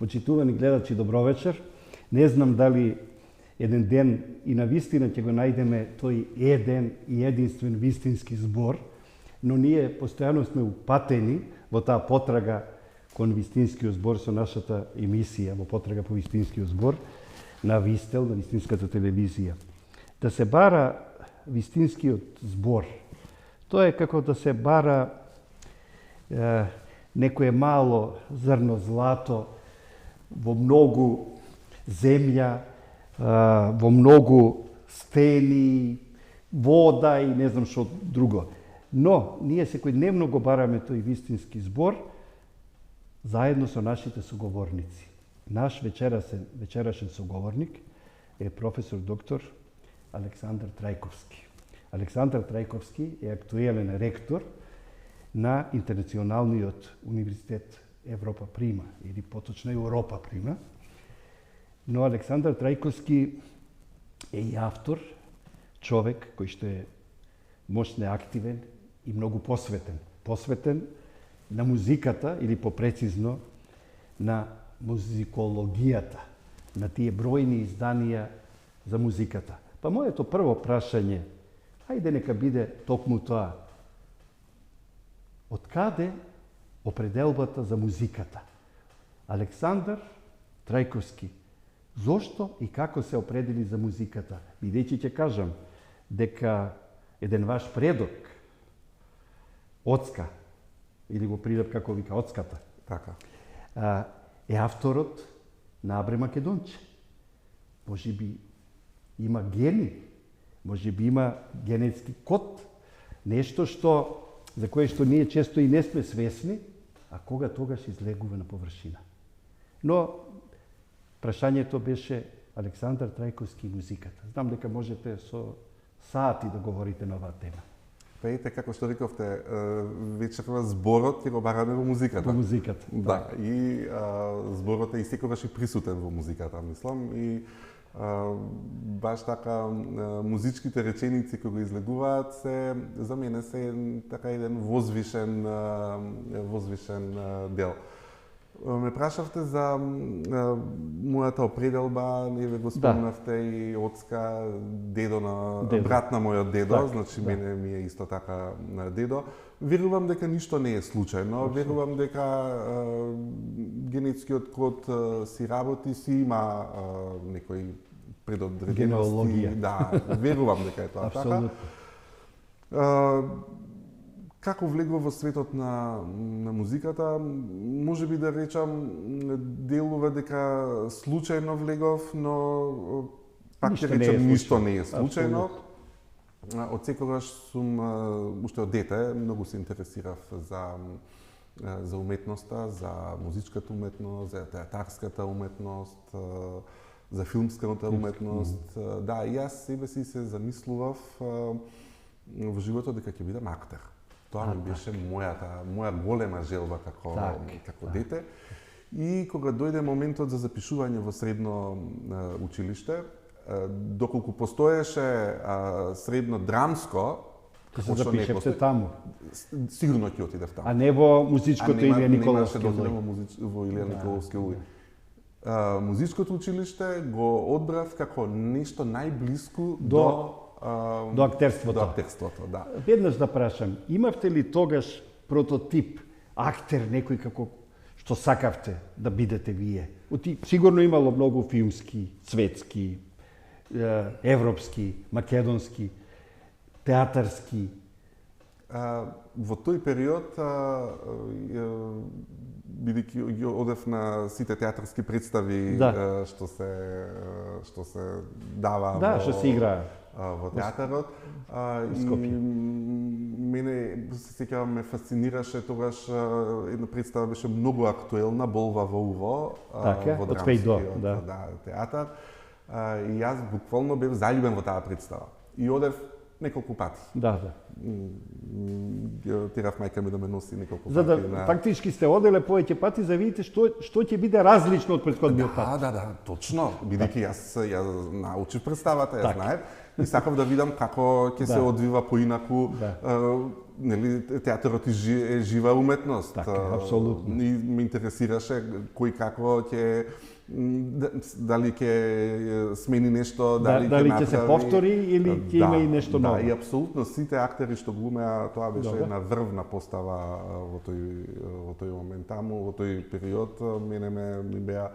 Почитувани гледачи, добровечер. Не знам дали еден ден и на вистина ќе го најдеме тој еден и единствен вистински збор, но ние постојано сме упатени во таа потрага кон вистинскиот збор со нашата емисија, во потрага по вистинскиот збор на Вистел, на вистинската телевизија. Да се бара вистинскиот збор, тоа е како да се бара некое мало зрно злато во многу земја, во многу стени, вода и не знам што друго. Но ние секојдневно го бараме тој вистински збор заедно со нашите соговорници. Наш вечерашен соговорник е професор доктор Александар Трајковски. Александар Трајковски е актуелен ректор на Интернационалниот универзитет Европа Прима, или поточно Европа Прима. Но Александар Трајковски е и автор, човек кој што е мощно активен и многу посветен. Посветен на музиката, или попрецизно на музикологијата, на тие бројни изданија за музиката. Па моето прво прашање, ајде нека биде токму тоа. Од каде определбата за музиката? Александар Трајковски, зошто и како се определи за музиката? Бидејќи ќе кажам дека еден ваш предок, Оцка, или го придав како вика Оцката, Така. е авторот на Абре Македонче. Може би има гени, може би има генетски код, нешто што за кое што ние често и не сме свесни, а кога тогаш излегува на површина. Но прашањето беше Александар Трајковски и музиката. Знам дека можете со сати да говорите на оваа тема. Па ете, како што рековте, вечерва зборот ќе го бараме во музиката. Во музиката. Да, и зборот е и секогаш и присутен во музиката, мислам. И баш така музичките реченици кои го излегуваат се за мене се така еден возвишен дел. Ме прашавте за мојата определба, не ве го спомнавте и Оцка, дедо на брат на мојот дедо, Так, значи мене ми е исто така дедо. Верувам дека ништо не е случајно, верувам дека генетскиот код си работи, си има некои предодредености. Да, верувам дека е тоа така. Како влегува во светот на музиката, може би да речам делува дека случајно влегов, но пак ќе речам ништо не е случајно. Од секогаш сум, уште од дете, многу се интересирав за уметноста, за музичката уметност, за театарската уметност, за филмската уметност. Да, и јас себе си се замислував во животот дека ќе бидам актер. Тоа ми беше моја голема желба како дете. И кога дојде моментот за запишување во средно училиште, доколку постоеше средно драмско, Ќе се запишевте таму. Сигурно ќе отидев таму. А не во музичкото Илија Николовски Николовски во Илија Николовски улој. Музичкото училиште го одбрав како нешто најблиску до актерството. До актерството, да. Веднаш да прашам, имавте ли тогаш прототип, актер, некој како што сакавте да бидете вие? Сигурно имало многу филмски, светски, европски, македонски, театарски. Во тој период, бидејќи одев на сите театарски представи што се дава што се играа во театарот, и мене се сеќавам ме фасцинираше тогаш една представа беше многу актуелна, Болва во уво, во драмскиот театар. И јас буквално бев заљубен во таа представа. И одев неколку пати. Да. Терав мајка ми да ме носи неколку За пати. да фактички сте оделе повеќе пати за видите што ќе биде различно од претходниот пат. Да, точно. Бидејќи јас научив представата, јас знаев и сакав да видам како ќе се одвива поинаку. Нели, театарот е жива уметност. Така, апсолутно. И ме интересираше кој како ќе дали ќе смени нешто, дали ќе се повтори или ќе има и нешто ново. Да, и апсолутно сите актери што глумеа, тоа беше една врвна постава во тој момент таму, во тој период, мене ми беа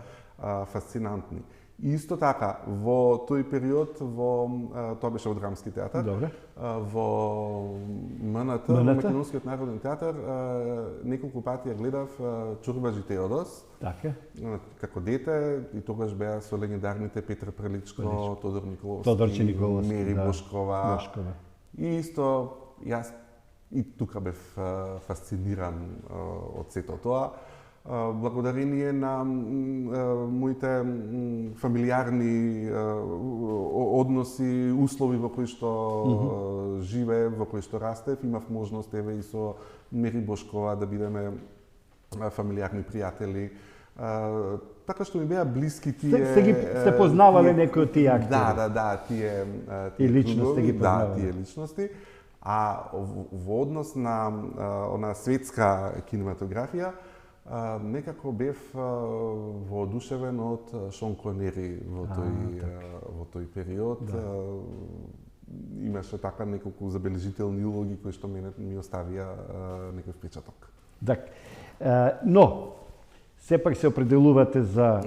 фасцинантни. И исто така, во тој период, тоа беше во Драмски театар, во МНТ, Македонскиот народен театар, неколку пати ја гледав Чорбаџи Теодос, како дете, и тогаш беа со легендарните Петар Преличко, Тодор Николовски, Мери Бошкова. И исто, јас и тука бев фасциниран од сето тоа. Благодарение на моите фамилиарни односи, услови во кои што живеев, во кои што растев, имав можност еве и со Мери Бошкова да бидеме фамилиарни пријатели. Така што ми беа блиски тие... Сте познавале некои од тие актери? Да, тие личности ги познавале. Да, тие личности. А во однос на она светска кинематографија, некако бев воодушевен од Шон Конери во тој период. Имаше така неколку забележителни улоги кои што ми оставија некој впечаток. Но сепак се определувате за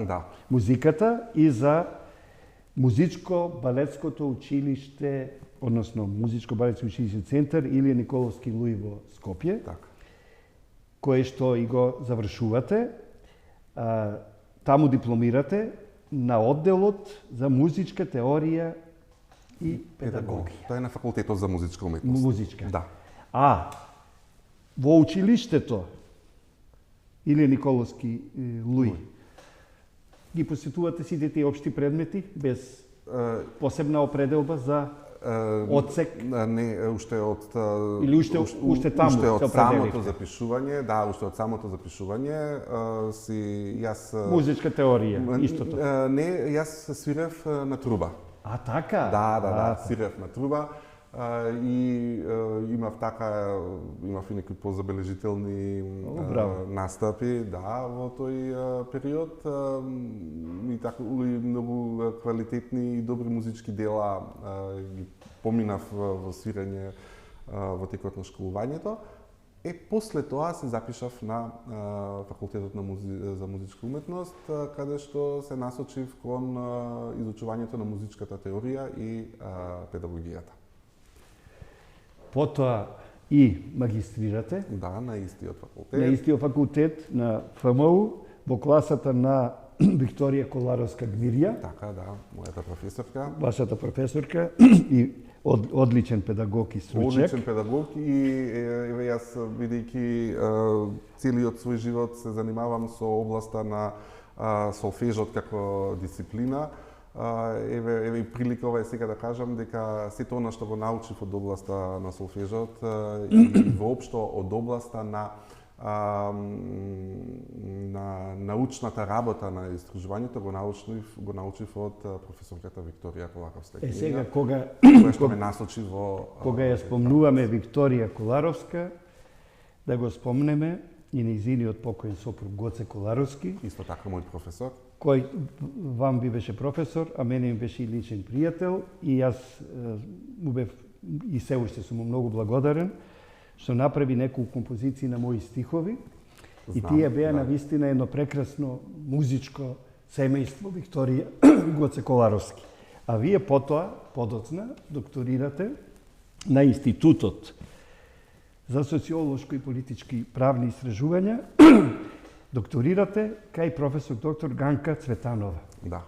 музиката и за музичко-балетското училиште, односно музичко-балетско училиште центар или Николовски Луи во Скопје. Кое што и го завршувате, таму дипломирате на одделот за музичка теорија и педагогија. Тоа е на факултетот за музичка уметност. Музичка. Да. Во училиштето или Николовски Луи ги посетувате сите тие општи предмети без посебна определба за одсек? Не, уште од... Или уште таму се определихте? Самото запишување, уште од самото запишување, јас... Музичка теорија, истото? Не, јас свирев на труба. Така? Да, свирев на труба. И имав и некои позабележителни настапи, во тој период. И многу квалитетни и добри музички дела ги поминав во свирење во текот на школувањето. После тоа се запишав на факултетот за музичка уметност, каде што се насочив кон изучувањето на музичката теорија и педагогијата. Потоа и магистрирате. Да, на истиот факултет. На истиот факултет на ФМУ, во класата на Викторија Коларовска Гмирја. Така, да, мојата професорка. Вашата професорка и одличен педагог и стручњак. Одличен педагог и јас, бидејќи целиот свој живот се занимавам со областа на солфежот како дисциплина, еве и прилика ова е сега да кажам дека сето она што го научив од областа на солфежот и воопшто од областа на научната работа на истражувањето го научив од професорката Викторија Коларовска. Сега кога ме насочи во кога ја спомнуваме Викторија Коларовска, да го спомнеме и нејзиниот покоен сопруг Гоце Коларовски, исто така мој професор, кој вам би беше професор, а мене ми беше и личен пријател, и јас му бев и се уште сум му многу благодарен што направи неколку композиции на мои стихови. И тие беа навистина едно прекрасно музичко семејство Викторија Гоце Коларовски. А вие потоа, подоцна, докторирате на Институтот за социолошко и политички правни истражувања, докторирате кај професор доктор Ганка Цветанова. Да.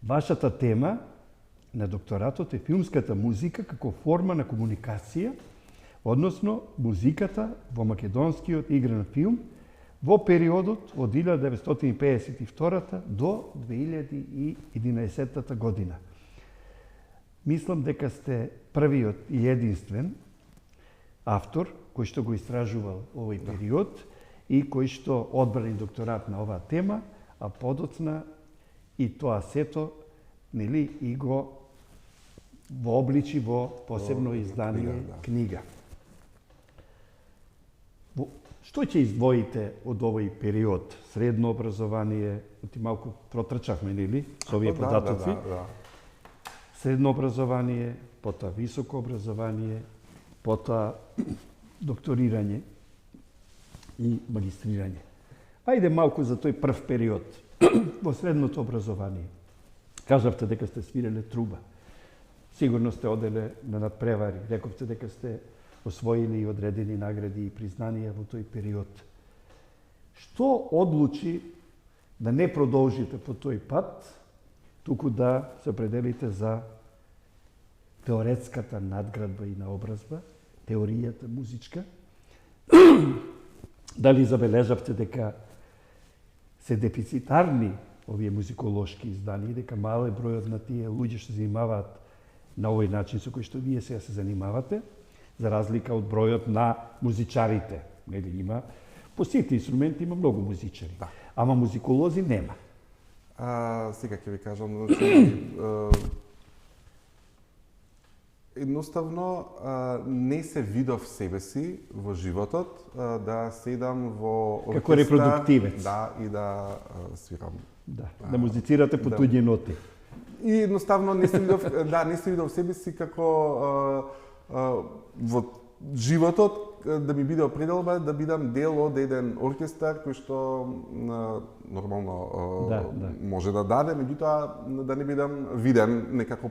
Вашата тема на докторатот е филмската музика како форма на комуникација, односно музиката во македонскиот игран филм во периодот од 1952 до 2011 година. мислам дека сте првиот и единствен автор кој што го истражувал овој период и кој што одбрани докторат на оваа тема, а подоцна и тоа сето, нели, и го вообличи во посебно издание книга. Што ќе издвоите од овој период? Средно образование, ти малку протрчавме, нели, со овие податоци? Средно образование, потоа високо образование, потоа докторирање и магистрирање. Ајде малку за тој прв период во средното образование. Кажавте дека сте свиреле труба. Сигурно сте оделе на надпревари. Рековте дека сте освоили и одредени награди и признанија во тој период. Што одлучи да не продолжите по тој пат, туку да се определите за теоретската надградба и наобразба, теоријата музичка? Дали забележавте дека се дефицитарни овие музиколошки изданија, дека мале бројот на тие луѓе што се занимаваат на овој начин со кој што вие сега се занимавате, за разлика од бројот на музичарите. Нели има, по сите инструменти има многу музичари, ама музиколози нема. Сега ќе ви кажам, значи, едноставно не се видов себе си во животот да седам во оркестар, како репродуктивец. Да, и да свирам. Да музицирате по туѓи ноти. И едноставно не се видов себе си како во животот да ми биде определба да бидам дел од еден оркестар кој што нормално може да даде, меѓутоа да не бидам виден некако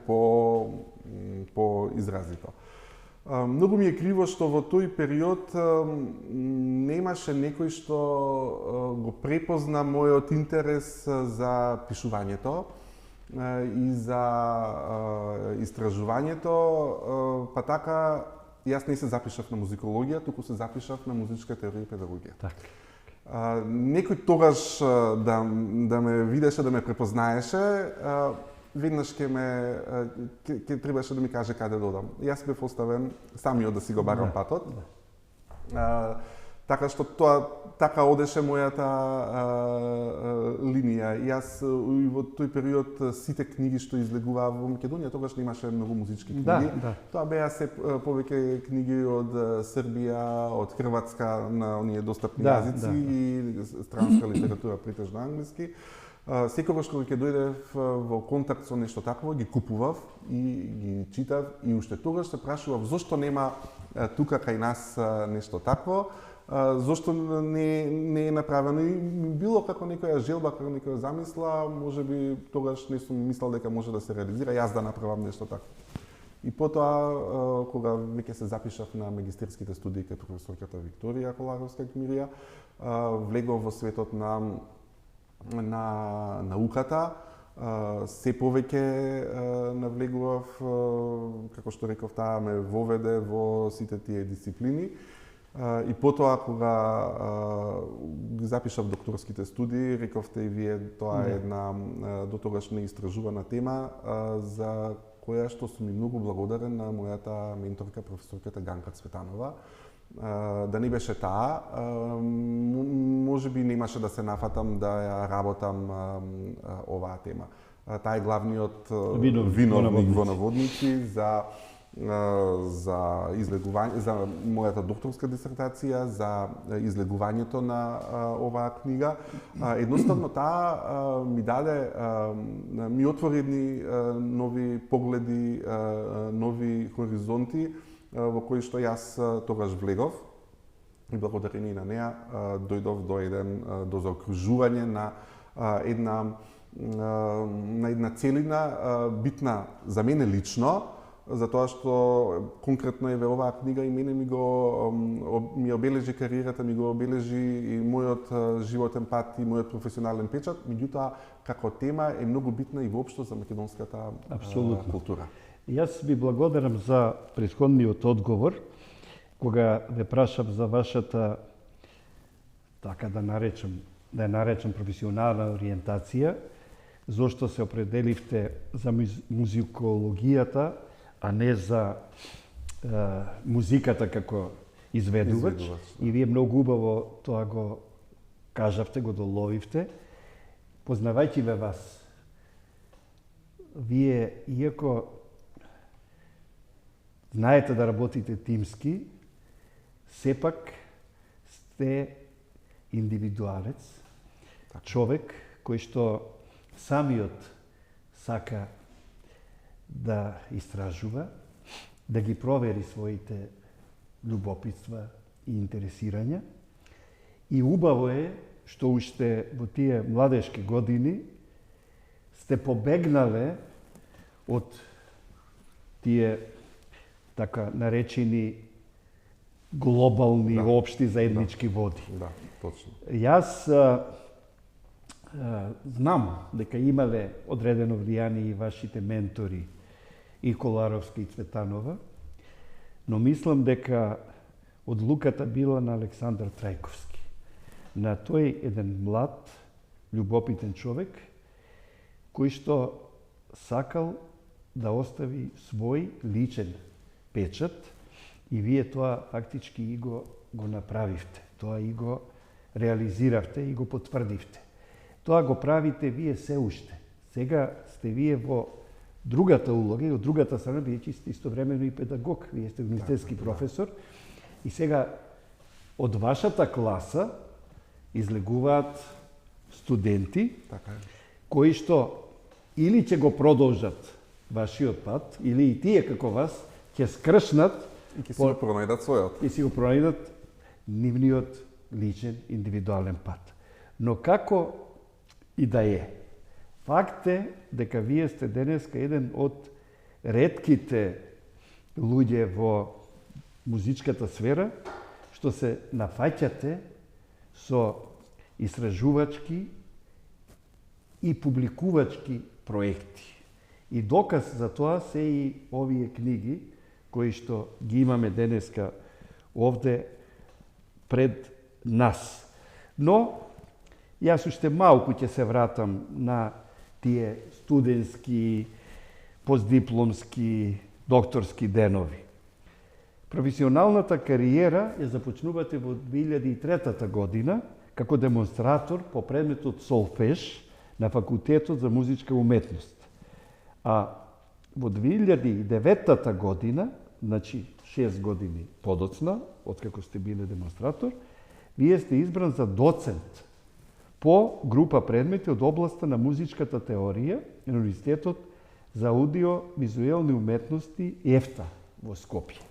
по изразито. Многу ми е криво што во тој период немаше некој што го препозна мојот интерес за пишувањето и за истражувањето, па така јас не се запишав на музикологија, туку се запишав на музичка теорија и педагогија. Некој тогаш да ме видеше, да ме препознаеше, веднаш ќе требаше да ми каже каде додам. Јас бев оставен самиот да си го барам патот. Така што тоа така одеше мојата линија. Јас во тој период сите книги што излегуваа во Македонија, тогаш немаше многу музички книги. Тоа беа се повеќе книги од Србија, од Хрватска на оние достапни јазици и странска литература, претежно англиски. Секогаш кога ќе дојдев во контакт со нешто такво, ги купував и ги читав и уште тогаш се прашував зошто нема тука кај нас нешто такво. Зошто не е направено и било како некоја желба, како некоја замисла, можеби тогаш не сум мислел дека може да се реализира, јас да направам нешто такво. И потоа, кога веќе се запишав на магистерските студии кај професорката Викторија Коларовска-Кмирија, влегов во светот на науката, се повеќе навлегував, како што реков, таа ме воведе во сите тие дисциплини. И потоа, кога ги запишав докторските студии, рековте и вие, тоа е една дотогаш неистражувана тема, за која што сум и многу благодарен на мојата менторка, професорката Ганка Цветанова. Да не беше таа, можеби немаше да се нафатам да ја работам оваа тема. Таа е главниот виновник во наводници за излегување, за мојата докторска дисертација, за излегувањето на оваа книга. Едноставно таа ми даде, ми отвори едни нови погледи, нови хоризонти во кои што јас тогаш влегов и благодарение на неа дојдов до заокружување на една целина битна за мене лично, затоа што конкретно еве оваа книга и мене ми обележи кариерата, ми го обележи и мојот животен пат и мојот професионален печат, меѓутоа како тема е многу битна и воопшто за македонската култура. Јас ви благодарам за претходниот одговор, кога ве прашав за вашата, така да ја наречам професионална ориентација, зошто се определивте за музикологијата, а не за музиката како изведувач. И вие многу убаво тоа го кажавте, го доловивте. Познавајќи ве вас, вие, иако знаете да работите тимски, сепак сте индивидуалец, човек кој што самиот сака да истражува, да ги провери своите љубопитства и интересирања. И убаво е што уште во тие младешки години сте побегнале од тие така наречени глобални, општи заеднички води. Да, точно. Јас знам дека имале одредено влијание и вашите ментори, и Коларовска и Цветанова, но мислам дека одлуката била на Александар Трајковски. На тој еден млад, љубопитен човек, кој што сакал да остави свој личен печат, и вие тоа фактички и го направивте. Тоа и го реализиравте и го потврдивте. Тоа го правите вие се уште. Сега сте вие во другата улога и од другата страна, бидејќи сте истовремено и педагог, вие сте универзитетски професор, и сега од вашата класа излегуваат студенти кои што или ќе го продолжат вашиот пат, или и тие како вас ќе скршнат и ќе си го пронајдат својот. И си го пронајдат нивниот личен, индивидуален пат. Но како и да е, факт е дека вие сте денеска еден од ретките луѓе во музичката сфера што се нафаќате со истражувачки и публикувачки проекти. И доказ за тоа се и овие книги кои што ги имаме денеска овде пред нас. Но јас уште малку ќе се вратам на тие студентски, постдипломски, докторски денови. Професионалната кариера ја започнувате во 2003 година како демонстратор по предметот солфеж на Факултетот за музичка уметност. А во 2009 година, значи 6 години подоцна, откако сте биле демонстратор, вие сте избран за доцент по група предмети од областа на музичката теорија на Универзитетот за аудио-визуелни уметности ЕФТА во Скопје.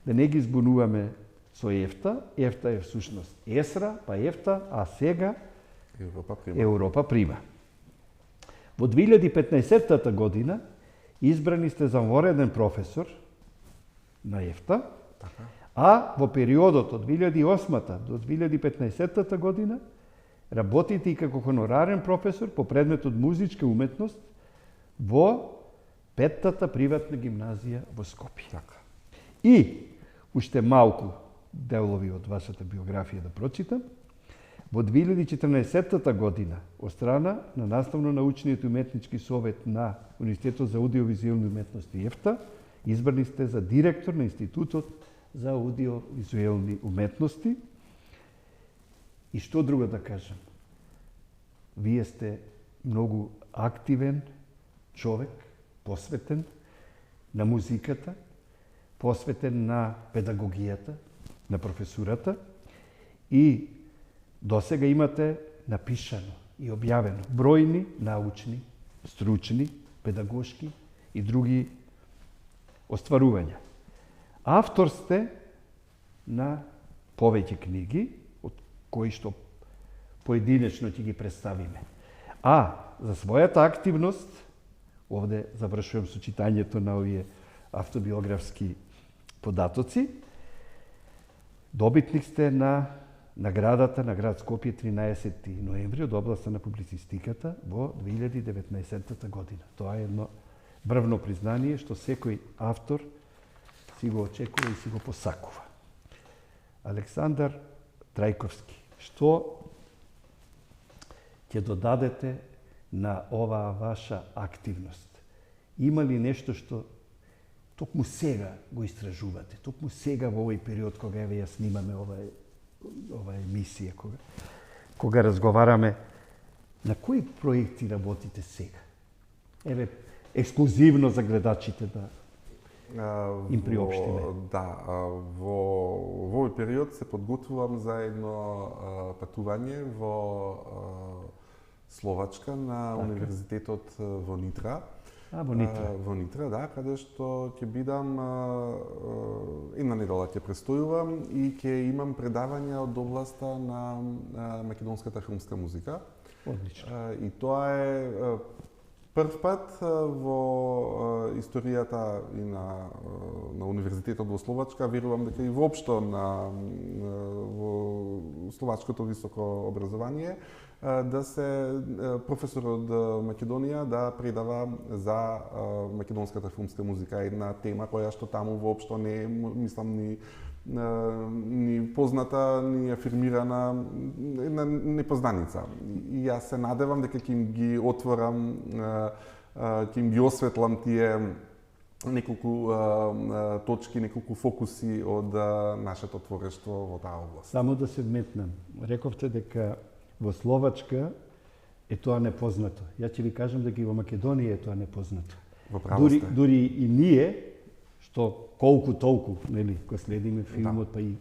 Да не ги збунуваме со ЕФТА, ЕФТА е всушност ЕСРА, па ЕФТА, а сега Европа Прима. Во 2015 година избрани сте за вореден професор на ЕФТА, а во периодот од 2008 до 2015 година работите и како хонорарен професор по предметот музичка уметност во 5-та приватна гимназија во Скопје. И уште малку делови од вашата биографија да прочитам. Во 2014 година, од страна на Наставно-научниот и уметнички совет на Универзитетот за аудиовизуелни уметности ЕФТА, избрани сте за директор на Институтот за аудиовизуелни уметности. И што друго да кажам? Вие сте многу активен човек, посветен на музиката, посветен на педагогијата, на професурата, и досега имате напишано и објавено бројни научни, стручни, педагошки и други остварувања. Автор сте на повеќе книги, од кои што поединечно ќе ги представиме. А за својата активност, овде завршувам со читањето на овие автобиографски податоци, добитник сте на наградата на град Скопје 13 ноември од областа на публицистиката во 2019 година. Тоа е едно брвно признание што секој автор си го очекува и си го посакува. Александар Трајковски, што ќе додадете на оваа ваша активност? Има ли нешто што токму сега го истражувате? Токму сега во овој период кога еве ја снимаме ова емисија, кога разговараме, на кои проекти работите сега? Еве, ексклузивно за гледачите да им приопштиме. Во овој период се подготвувам за едно патување во Словачка на Универзитетот во Нитра. Во Нитра. Во Нитра, да, каде што ќе бидам една недела ќе престојувам и ќе имам предавања од областа на македонската филмска музика. Одлично. И тоа е прв пат во историјата и на Универзитетот во Словачка, верувам дека и воопшто во словачкото високо образование, да се професор од Македонија да предава за македонската филмска музика, една тема која што таму воопшто не е, мислам, ни позната, ни афирмирана, една непознаница. И јас се надевам дека ќе им ги отворам, ќе им ги осветлам тие неколку точки, неколку фокуси од нашето творештво во таа област. Само да се вметнам. Рековте дека во Словачка е тоа непознато. Ја ќе ви кажам дека и во Македонија е тоа непознато. Дури и ние, што колку толку, нели, кога следиме филмот, па и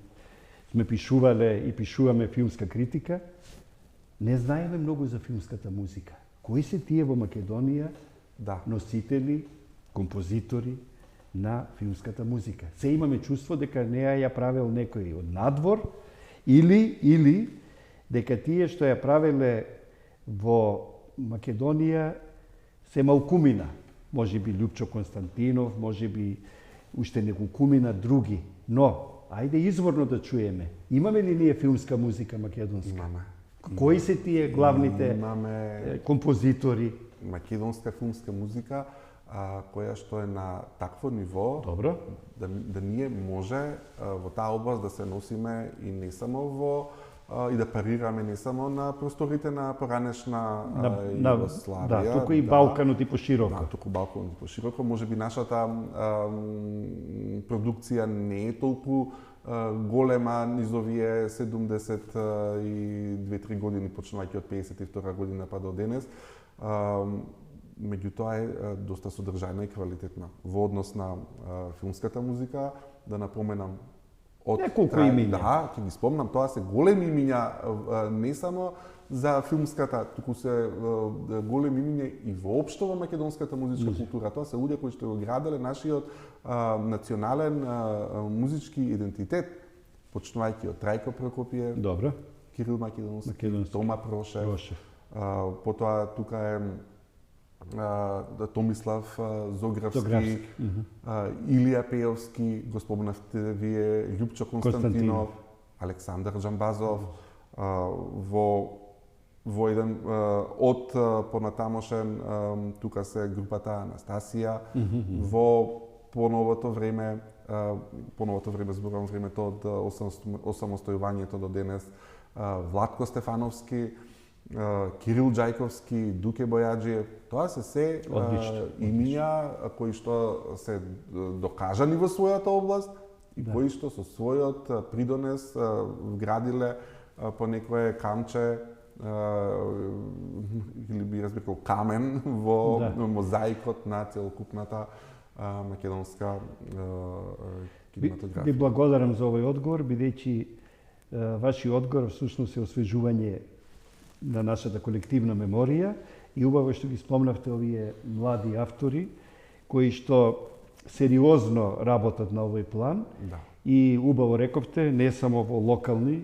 сме пишувале и пишуваме филмска критика, не знаеме многу за филмската музика. Кои се тие во Македонија носители, композитори на филмската музика? Се имаме чувство дека неа ја правел некој од надвор или дека тие што ја правеле во Македонија се малкумина. Може би Љупчо Константинов, може би уште неколкумина други. Но, ајде изворно да чуеме. Имаме ли ние филмска музика македонска? Имаме. Кои се тие главните композитори? Македонска филмска музика, која што е на такво ниво, добро, да ние може во таа област да се носиме и не само и да парираме не само на просторите на поранешна Југославија. Да, туку и Балканот и пошироко. Да, туку Балканот и пошироко. Може би нашата продукција не е толку голема низ овие 72-3 години, почнувајќи од 52 година па до денес. Меѓутоа е доста содржајна и квалитетна. Во однос на филмската музика, да напоменам неколку имиња. Да, ќе ги спомнам, тоа се големи имиња не само за филмската, туку се големи имиња и воопшто во македонската музичка култура. Тоа се луѓе кои што го граделе нашиот национален музички идентитет, почнувајќи од Трајко Прокопиев, добро, Кирил Македонски, Тома Прошев. Потоа тука е Томислав Зографски, Илија Пеовски, го спомнавте вие, Љупчо Константинов, Александар Джамбазов, во еден од понатамошен тука се групата Анастасија, во поновото време зборувам времето од осамостојувањето до денес, Владко Стефановски, Кирил Џајковски, Дуке Бојаджиев, тоа се имиња кои што се докажани во својата област и кои што со својот придонес вградиле по некое камче или би разбекал камен во мозаикот на целокупната македонска кинематографија. Ви благодарам за овој одговор, бидејќи вашиот одговор всушност е освежување на нашата колективна меморија и убаво што ги спомнавте овие млади автори кои што сериозно работат на овој план и убаво рековте не само во локални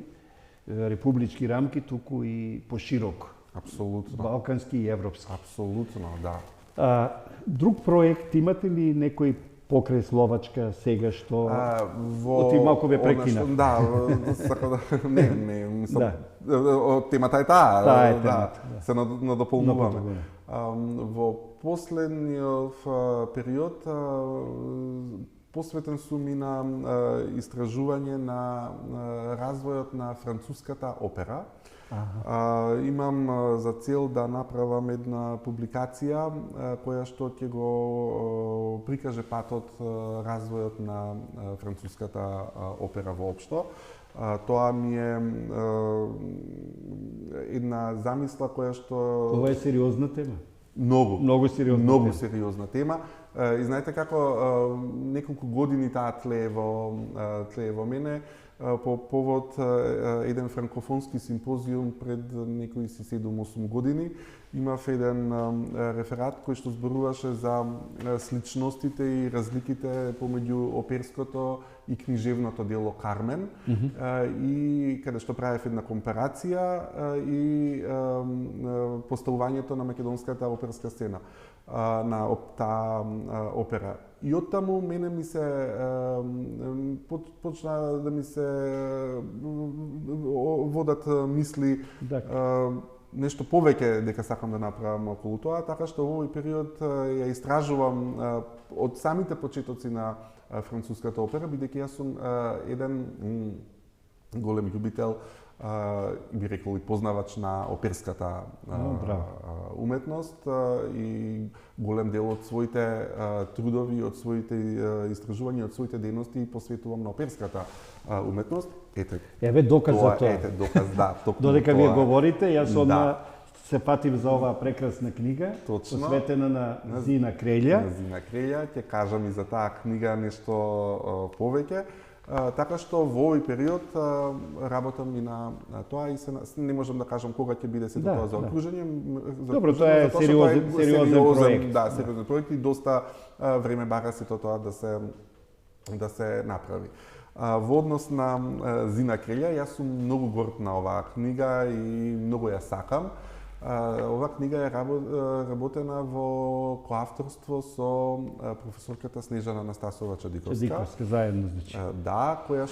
републички рамки, туку и пошироко. Апсолутно. Балкански и европски. Апсолутно, да. Друг проект имате ли некој покрај Словачка сега што оти малку ве прекина? Да, не, мислам, темата е таа, се надополнуваме. Во последниот период посветен сум и на истражување на развојот на француската опера. Имам за цел да направам една публикација која што ќе го прикаже патот развојот на француската опера воопшто. Тоа ми е една замисла која што... Ова е сериозна тема. Многу сериозна сериозна тема. И знаете како неколку години таа тлее во мене по повод еден франкофонски симпозиум пред некои 7-8 години. Имав еден реферат кој што зборуваше за сличностите и разликите помеѓу оперското и книжевното дело Кармен, и каде што правев една компарација и поставувањето на македонската оперска сцена на таа опера. И оттаму мене ми се почна да ми се водат мисли нешто повеќе дека сакам да направам околу тоа, така што во овој период ја истражувам од самите почетоци на француската опера, бидејќи јас сум еден голем љубител, би рекол и познавач на оперската уметност и голем дел од своите трудови, од своите истражувања, од своите дејности посветувам на оперската уметност. Еве доказ за тоа. Ете доказ, да. Додека вие говорите, јас одма се патим за оваа прекрасна книга, посветена на Зина Крелја. На Зина Крелја, ќе кажам и за таа книга нешто повеќе. Така што во овој период работам и на тоа и не можам да кажам кога ќе биде сето тоа за окружење. Добро, тоа е сериозен проект. Да, сериозен проект и доста време бара сето тоа да се направи. Во однос на Зина Крелја, јас сум многу горд на оваа книга и многу ја сакам. Оваа книга е работена во коавторство со професорката Снежана Анастасова Чадиковска. Чадиковска заедно, значи. Да, од која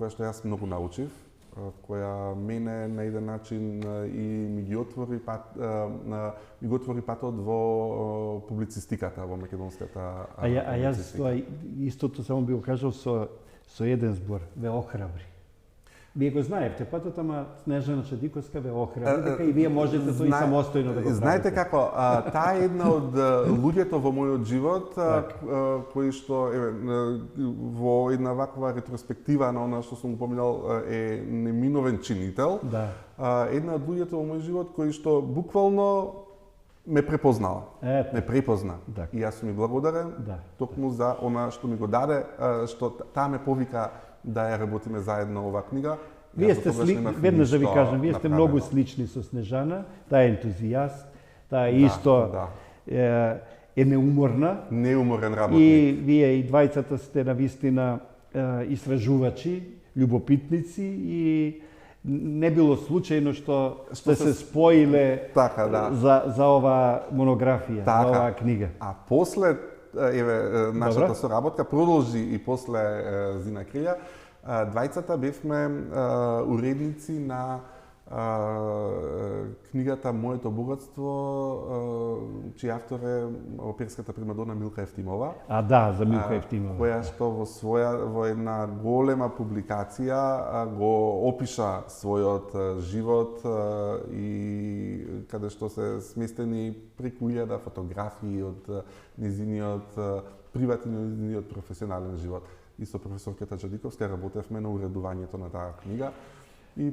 што јас многу научив, која мене на еден начин и ми ги отвори патот во публицистиката, во македонската А јас тоа истото само би го кажал со еден збор, ве охрабри. Вие го знаевте патот, ама Снежана Чадиковска ве охрабри, дека и вие можете тоа и самостојно да го правите. Знаете како, таа е една од луѓето во мојот живот, кои што во една ваква ретроспектива на она што сум го поминал е неминовен чинител. Една од луѓето во мојот живот кои што буквално ме препознала. Ме препозна. И јас сум и благодарен токму за она што ми го даде, што таа ме повика да ја работиме заедно оваа книга. Вие сте веднаш да ви кажам, вие сте многу слични со Снежана, таа е ентузијаст, таа исто е неуморна. Неуморен работник. И вие и двајцата сте навистина истражувачи, љубопитници и не било случајно што се споиле за оваа монографија, за оваа книга. А после нашата соработка продолжи и после Зина Крелја. Двајцата бевме уредници на книгата Моето богатство, чиј автор е оперската примадона Милка Евтимова. За Милка Евтимова. Која што во една голема публикација го опиша својот живот и каде што се сместени преку 1000 фотографии од незиниот приватен и незиниот професионален живот. И со професорката Чадиковска работевме на уредувањето на таа книга и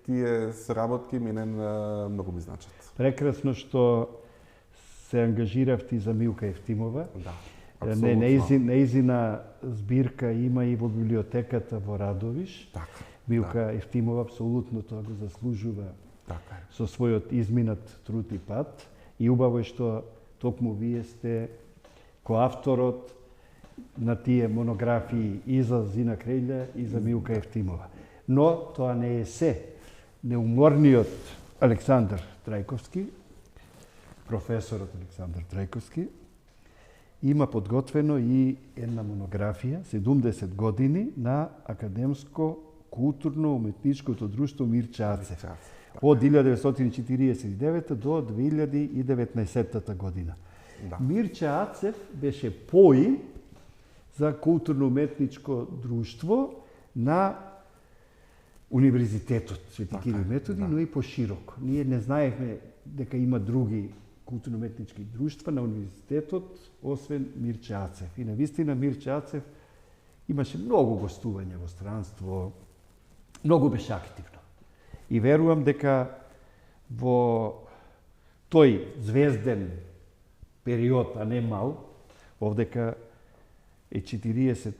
тие соработки мене многу ми значат. Прекрасно што се ангажиравте за Милка Евтимова. Неизина збирка има и во библиотеката во Радовиш. Милка Евтимова апсолутно тоа го заслужува со својот изминат труд и пат. И убаво е што токму вие сте коавторот на тие монографии и за Зина Крелја и за Милка Евтимова. Но тоа не е се. Неуморниот Александар Трајковски, професорот Александар Трајковски, има подготвено и една монографија 70 години на Академско културно-уметничкото друштво Мирче Ацев од 1949 до 2019 година. Мирче Ацев беше пои за културно-уметничко друштво на Универзитетот Свети Кирил и Методи, но и пошироко. Ние не знаевме дека има други културно-уметнички друштва на универзитетот, освен Мирче Ацев. И навистина Мирче Ацев имаше многу гостувања во странство, многу беше активно. И верувам дека во тој звезден период, а не мал, овдека е 40,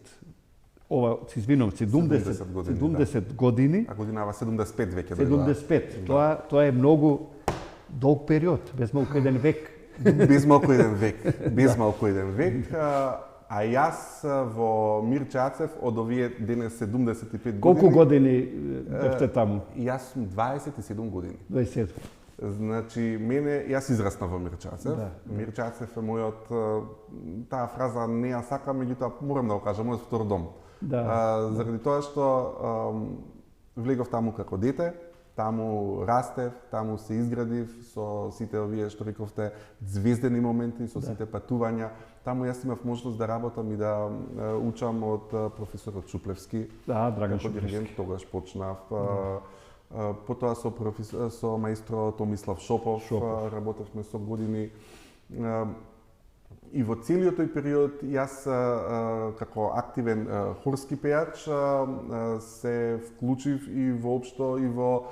ова, се извинувам, 70 години. А годинава 75 веќе. 75. Тоа е многу долг период, без малку еден век. Без малку еден век. Без малку еден век. А јас во Мирче Ацев од овие денес 75 години. Колку години бевте таму? Јас сум 27 години. 27. Значи, јас израснав во Мирче Ацев. Да. Мирче Ацев е мојот, таа фраза не ја сакам, меѓутоа морам да го кажам, мојот втор дом. Да. Заради тоа што влегов таму како дете, таму растев, таму се изградив со сите овие што рековте звездени моменти, со сите патувања. Таму јас имав можност да работам и да учам од професорот Шуплевски. Да, Драган Шуплевски. Диригент, тогаш почнав. Потоа со маестро Томислав Шопов работевме со години. И во целиот тој период јас како активен хорски пејач се вклучив и воопшто и во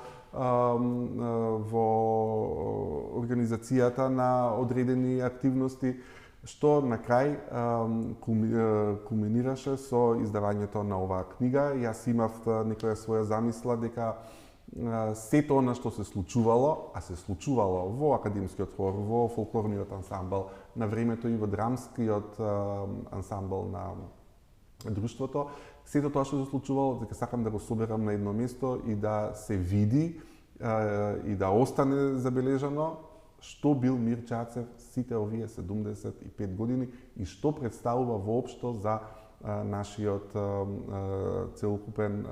организацијата на одредени активности, што на крај кулминираше со издавањето на оваа книга. Јас имав некоја своја замисла дека сето она што се случувало, а се случувало во академскиот хор, во фолклорниот ансамбл, на времето и во драмскиот ансамбл на друштвото, сето тоа што се случувало, дека сакам да го соберам на едно место и да се види и да остане забележано што бил Мирче Ацев сите овие 75 години и што представува воопшто за нашиот целокупен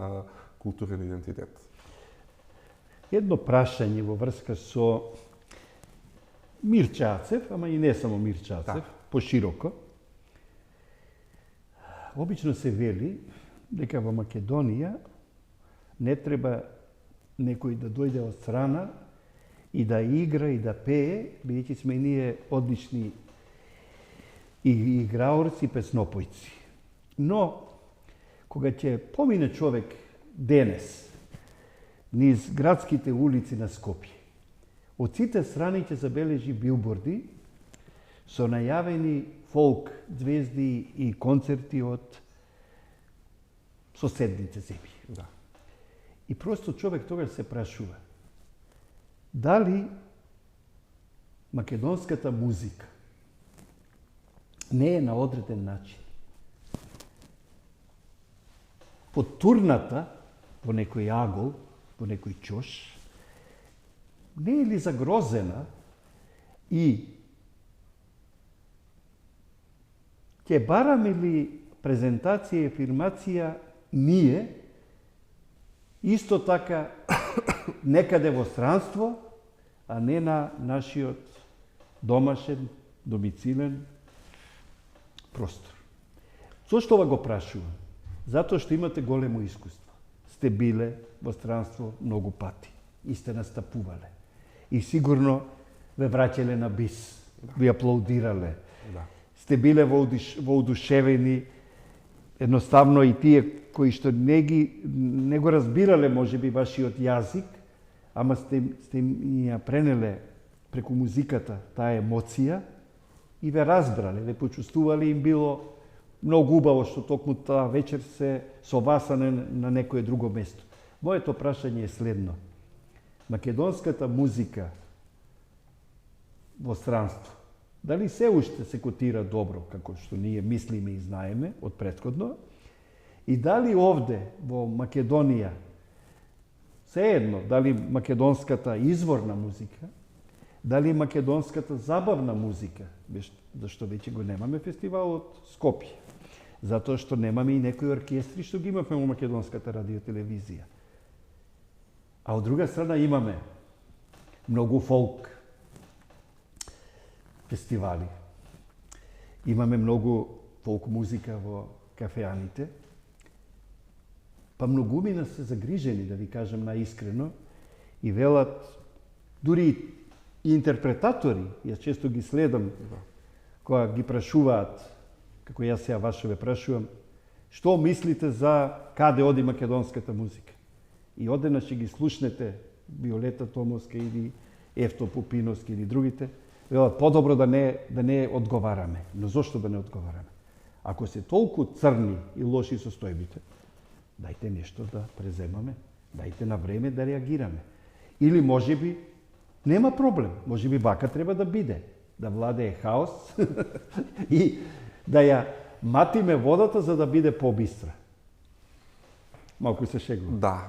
културен идентитет. Едно прашање во врска со Мирче Ацев, ама и не само Мирче Ацев, пошироко. Обично се вели дека во Македонија не треба некој да дојде од страна и да игра и да пее, бидејќи сме ние одлични играорци, песнопојци. Но, кога ќе помине човек денес низ градските улици на Скопје, од сите страни ќе забележи билборди со најавени фолк звезди и концерти од соседните земји. Да. И просто човек тогаш се прашува дали македонската музика не е на одреден начин потурната во некој агол, во некој ќош, не е ли загрозена и ќе бараме ли презентација и афирмација ние исто така некаде во странство, а не на нашиот домашен, домицилен простор. Зошто ова го прашувам? Затоа што имате големо искуство. Сте биле во странство многу пати и сте настапувале. И сигурно ве враќале на бис, ви аплаудирале. Да. Сте биле воодушевени, едноставно и тие кои што не го разбирале можеби вашиот јазик, ама сте ја пренеле преку музиката таа емоција и ве разбрале, ве почувствувале, им било многу убаво што токму таа вечер се со вас на некое друго место. Моето прашање е следно. Македонската музика во странство, дали се уште се котира добро, како што ние мислиме и знаеме од претходно, и дали овде во Македонија, сеедно, дали македонската изворна музика, дали македонската забавна музика, зашто веќе го немаме фестивалот Скопје, затоа што немаме и некои оркестри што ги имавме во македонската радиотелевизија. А од друга страна имаме многу фолк фестивали. Имаме многу фолк музика во кафеаните, па многумина се загрижени, да ви кажам наискрено, и велат, дури и интерпретатори, јас често ги следам, кога ги прашуваат, како јас сега вашеве прашувам, што мислите за каде оди македонската музика? И одеднаш ќе ги слушнете Виолета Томовска или Евто Пупиновски или другите, велат подобро да не одговараме. Но зошто да не одговараме? Ако се толку црни и лоши состојбите, дајте нешто да преземаме, дајте на време да реагираме. Или можеби нема проблем, можеби вака треба да биде, да владее хаос и да ја матиме водата за да биде побистра. Малку се шегувам. Да,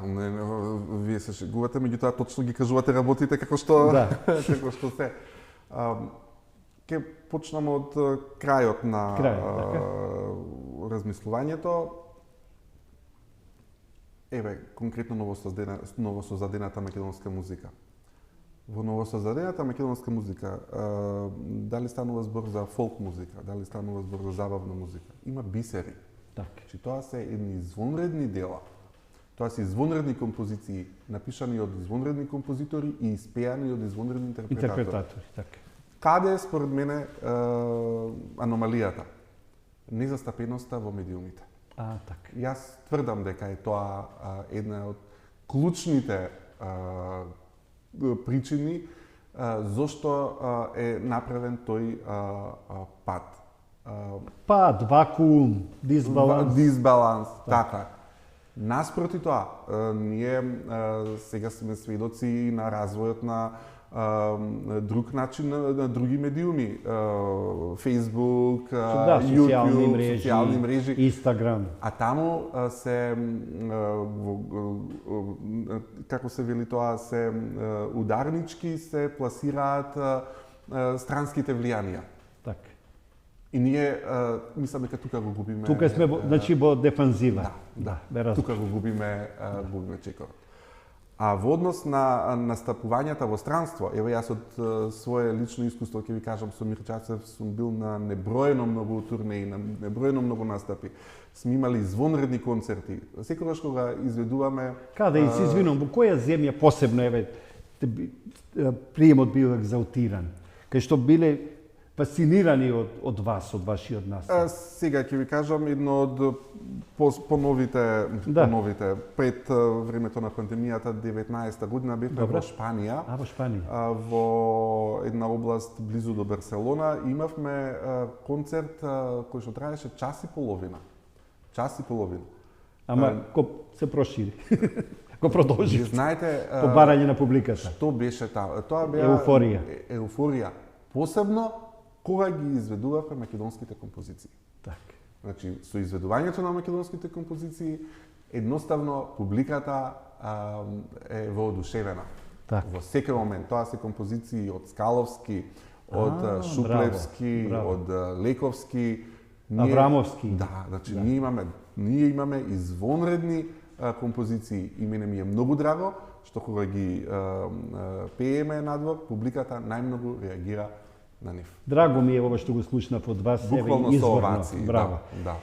вие се шегувате, меѓутоа точно ги кажувате работите како што како што се. Ке почнам од крајот на размислувањето. Еве, конкретно новосоздадената македонска музика. Во новосоздадената македонска музика, дали станува збор за фолк музика, дали станува збор за забавна музика, има бисери. Така. Че тоа се едни извонредни дела. Тоа се извонредни композиции, напишани од извонредни композитори и испеани од извонредни интерпретатори. Така. Каде е според мене аномалијата? Незастапеноста во медиумите. Така. Јас тврдам дека е тоа една од клучните причини зошто е направен тој пат. Пат, вакуум, дисбаланс, така. Наспроти тоа, ние сега сме сведоци на развојот на друг начин, на други медиуми, Facebook, YouTube, социјални мрежи, Instagram. А таму се како се вели тоа, се ударнички се пласираат странските влијанија. Така. И ние мислам дека тука го губиме. Тука сме значи во дефанзива. Да. Тука го губиме чекорот. А во однос на настапувањата во странство, еве јас од свое лично искуство ќе ви кажам, со Мирчацев сум бил на неброено многу турнеи, на неброено многу настапи. Сме имали извонредни концерти. Секогаш кога изведуваме... Каде, и се извинувам, во која земја посебно, еве, приемот бил екзалтиран? Кај што биле фасцинирани од вас, од вашиот настап? Сега ќе ви кажам едно од поновите, пред времето на пандемијата, 19-та година, бевме во Шпанија. Во Шпанија. Во една област близу до Барселона. Имавме концерт кој што траеше час и половина. Ама, ко се прошири. Го продолжи. Знаете, по барање на публиката. Што беше таа? Тоа беа еуфорија. Посебно кога ги изведувавме македонските композиции. Така. Значи, со изведувањето на македонските композиции, едноставно публиката е воодушевена. Так. Во секој момент. Тоа се композиции од Скаловски, од Шуплевски, од Лековски, Аврамовски. Да, значи ние имаме извонредни композиции и мене ми е многу драго што кога ги пееме надвор, публиката најмногу реагира на нив. Драго ми е ова што го слушнав од вас, буквално со овации. Браво. Да.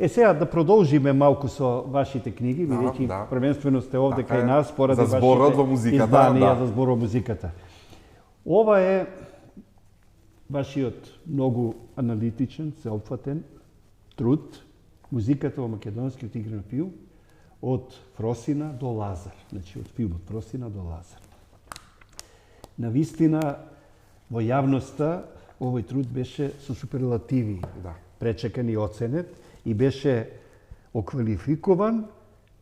Сега да продолжиме малку со вашите книги, бидејќи првенствено сте овде кај нас поради вашите изданија за збор во музиката. Ова е вашиот многу аналитичен, сеопфатен труд, музиката во македонскиот игран филм, од Фросина до Лазар. Значи, од филмот Фросина до Лазар. Навистина, во јавноста, овој труд беше со суперлативи пречекан и оценет и беше оквалификован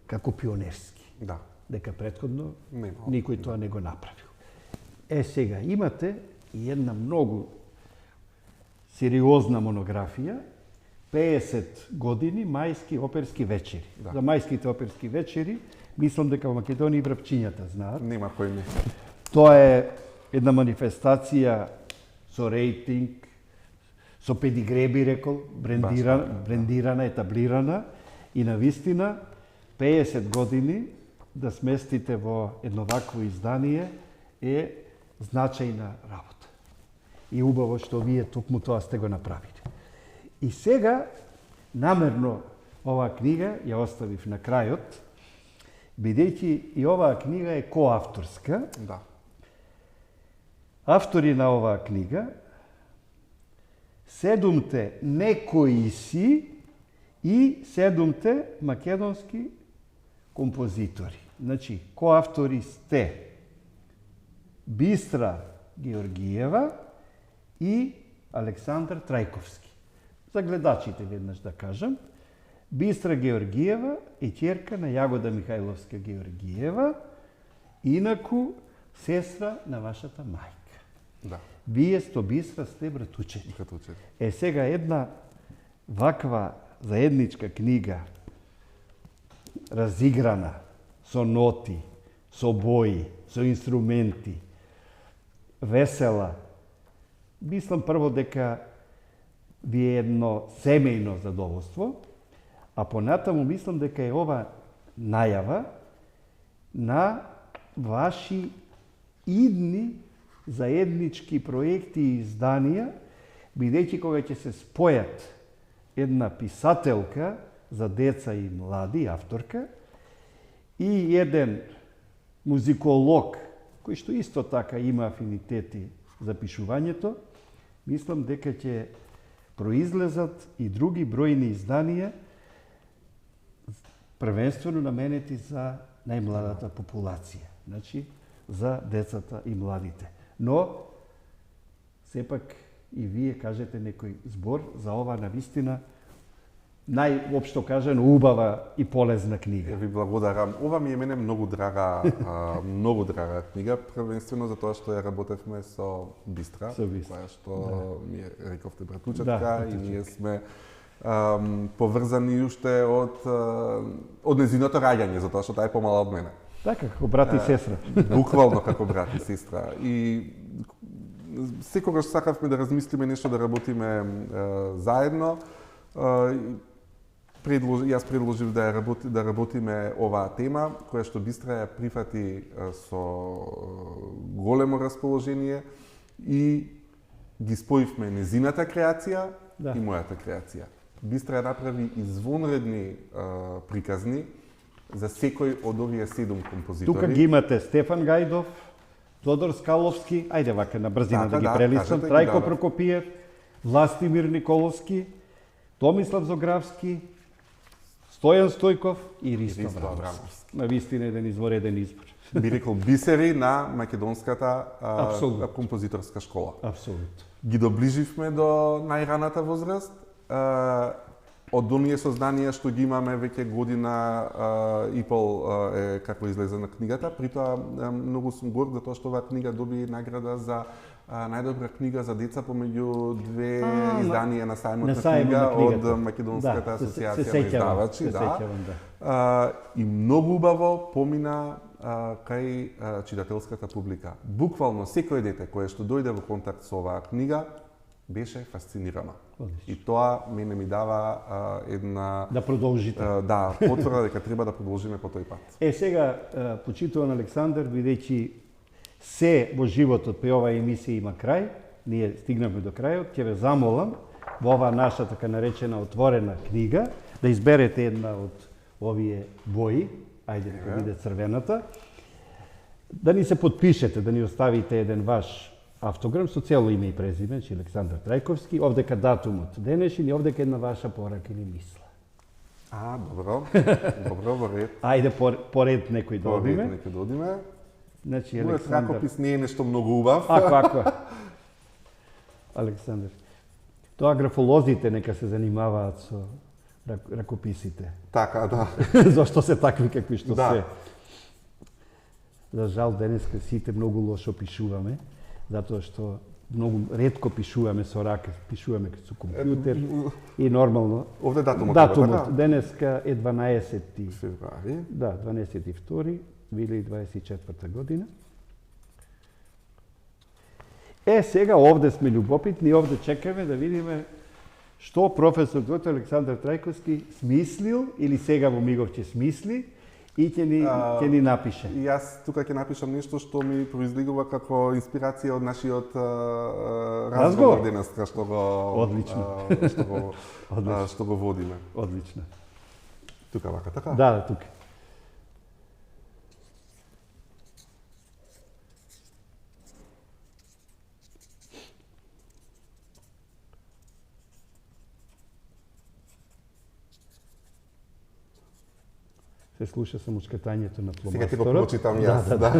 како пионерски. Дека претходно никој тоа не го направил. Сега, имате една многу сериозна монографија, 50 години мајски оперски вечери. За мајските оперски вечери, мислам дека во Македонија и врапчињата знаат. Нема кој не. Тоа е една манифестација со рейтинг, со педигре би рекол, брендирана, етаблирана и навистина 50 години да сместите во едно вакво издание е значајна работа. И убаво што вие токму тоа сте го направили. И сега намерно оваа книга ја оставив на крајот, бидејќи и оваа книга е коавторска. Да. Автори на оваа книга седумте некоиси и седумте македонски композитори. Значи, коавтори сте Бистра Георгиева и Александар Трајковски. За гледачите веднаш да кажам, Бистра Георгиева е ќерка на Јагода Михајловска Георгиева, инаку сестра на вашата мајка. Да. Вие сто Бистра сте братучени. Братучени. Сега една ваква заедничка книга, разиграна, со ноти, со бои, со инструменти, весела. Мислам прво дека ви е едно семејно задоволство, а понатаму мислам дека е ова најава на ваши идни заеднички проекти и изданија, бидејќи кога ќе се спојат една писателка за деца и млади, авторка, и еден музиколог, кој што исто така има афинитети за пишувањето, мислам дека ќе произлезат и други бројни изданија, првенствено наменети за најмладата популација, значи за децата и младите. Но, сепак и вие кажете некој збор за ова навистина најопшто кажано убава и полезна книга. Ви благодарам. Ова ми е мене многу драга книга, првенствено затоа што ја работевме со Бистра, која што ми рековте братучетка, и ние сме поврзани уште од незиното раѓање, затоа што таа е помала од мене. Така, како брат и сестра. Буквално како брат и сестра. И секогаш сакавме да размислиме нешто, да работиме заедно. Јас предложив да работиме оваа тема, која што Бистра ја прифати со големо расположение и ги споивме незината креација и мојата креација. Бистра ја направи извонредни приказни за секој од овие 7 композитори. Тука ги имате Стефан Гајдов, Тодор Скаловски, ајде вака на брзина да ги прелистам, Трајко Прокопиев, Властимир Николовски, Томислав Зографски, Стојан Стојков и Ристо Аврамовски. На вистина еден извореден избор. Би рекол бисери на македонската композиторска школа. Апсолутно. Ги доближивме до најраната возраст. Од оние созданија што ги имаме веќе година и пол како излезена книгата, притоа многу сум горд за тоа што оваа книга доби награда за најдобра книга за деца помеѓу две изданија на сајмот на книга од Македонската асоциација на издавачи. И многу убаво помина кај читателската публика. Буквално секој дете кое што дојде во контакт со оваа книга беше фасцинирано. И тоа мене ми дава една... Да продолжите. Да, потврда дека треба да продолжиме по тој пат. Сега, почитуван Александар, бидејќи се во животот при оваа емисија има крај, ние стигнаме до крајот, ќе ве замолам во оваа наша така наречена отворена книга да изберете една од овие бои, ајде да биде црвената, да ни се подпишете, да ни оставите еден ваш автограм со цело име и презиме, че Александар Трајковски, овдека датумот денешен и овдека една ваша порака или мисла. Добро. Добро, во ред. Ајде по ред некој да одиме. Некој да одиме. Значи, Мојот ракопис не е нешто многу убав. Ако. Александар. Тоа графолозите нека се занимаваат со ракописите. Така, да. Зошто се такви какви што се. За жал, денеска сите многу лошо пишуваме, затоа што многу ретко пишуваме со рака, пишуваме со компјутер и нормално. Овде датумот. Датумот денеска е 12 февруари. Да, 12 2024 година. Сега овде сме љубопитни, овде чекаме да видиме што професор доктор Александар Трајковски смислил или сега во мигов ќе смисли и ќе ни напише. И јас тука ќе напишам нешто што ми произлегува како инспирација од нашиот разговор денеска што го Одлично. Што го водиме. Одлично. Тука вака, така? Да, тука. Се слуша само шкатањето на пломасторот. Сега ти го прочитам јас, да.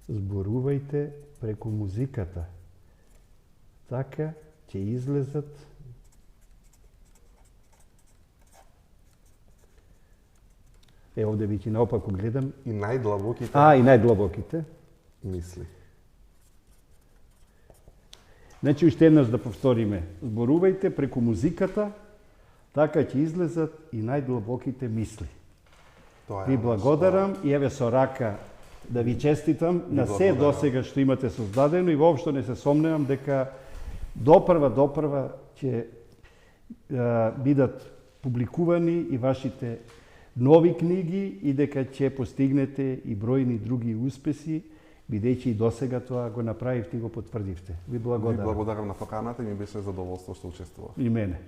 Зборувајте преку музиката. Така ќе излезат овде веќе наопаку гледам. И најдлабоките И најдлабоките. мисли. Значи, уште еднаш да повториме. Зборувајте преку музиката, така ќе излезат и најдлабоките мисли. Тоа Ви благодарам и еве со рака да ви честитам на се досега што имате создадено и воопшто не се сомневам дека допрва ќе бидат публикувани и вашите нови книги и дека ќе постигнете и бројни други успеси, бидејќи и досега тоа го направивте и го потврдивте. Ви благодарам. Ви благодарам на поканата и ми беше задоволство што учествував. И мене.